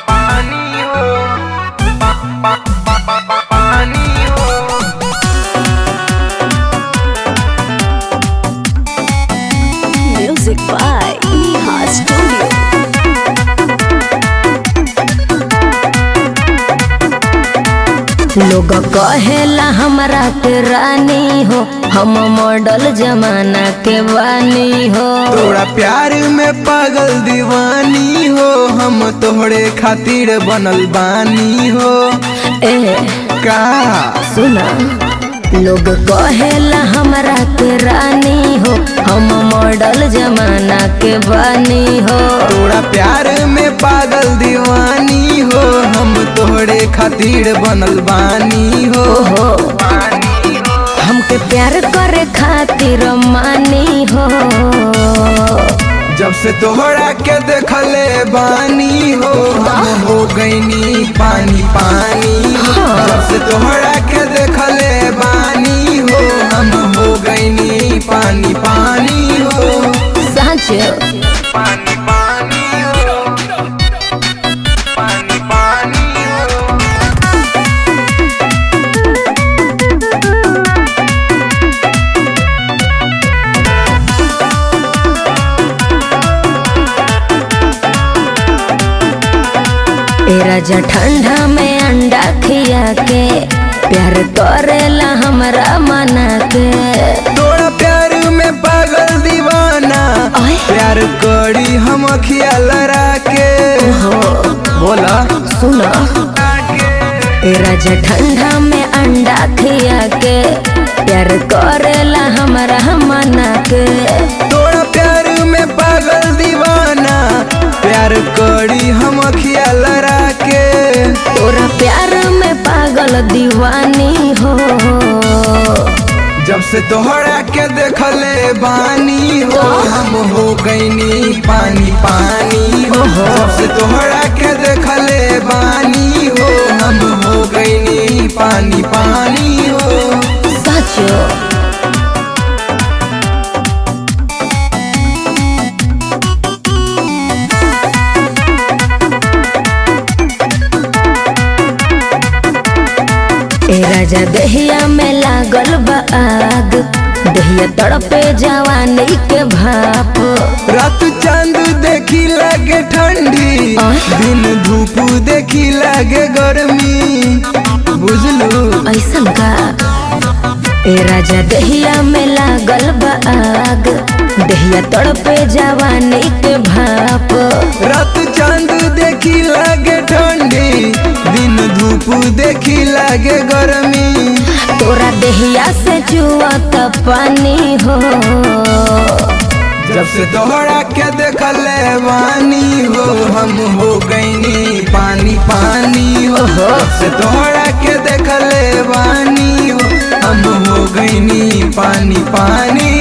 पानी हो पानी हो। Music by Neha Studio. लोग कहेला हमरा के रानी हो, हम मॉडल जमाना के बानी हो। तोरा प्यार में पागल दीवानी हो, हम तोहरे खातिर बनल बानी हो। ए का सुना, लोग कहेला हमरा के रानी हो, हम मॉडल जमाना के बानी हो। तोरा प्यार में पागल दीवानी हो, हम तोहरे खातिर बनल बानी हो। हमके प्यार करे खातिर मानी हो। जब से तोहरा के देखले बानी हो, हम हो गईनी पानी पानी हो। जब से तोहरा के देखले बानी हो, हम हो गईनी पानी पानी हो। सच पानी पानी हो, पानी पानी हो। ए राजा ठंडा में अंडा खिया के प्यार करेला हमरा मना के। तोरा प्यार में पागल दीवाना, आय। प्यार करी हम अखिया लड़ा के। बोला सुना, ए राजा ठंडा में अंडा खिया के प्यार करेला हमरा मना के। तोरा प्यार में पागल दीवाना, प्यार करी हम अखिया लड़ा के। तोरा प्यार में पागल दीवानी हो। जब से तोहरा के देखले बानी हो, हम हो गईनी पानी पानी हो। जब से तोहरा के देखले बानी हो, हम हो गईनी पानी पानी हो। सच ए राजा दहिया में लागल बा आग, दहिया तड़पे जवानी के भाप। रात चांद देखी लगे ठंडी, दिन धूप देखी लगे गर्मी। बुझलू ऐसन का ए राजा दहिया में लागल बा आग, दहिया तड़पे जवानी के भाप। रात चांद देखी लगे ठंडी, दिन धूप देखी लगे गर्मी। तोरा दहिया से जुआत पानी हो। जब से तोहरा के देखले बानी हो, हम हो गईनी पानी पानी हो। जब से तोहरा के देखले बानी हो, हम हो गईनी पानी पानी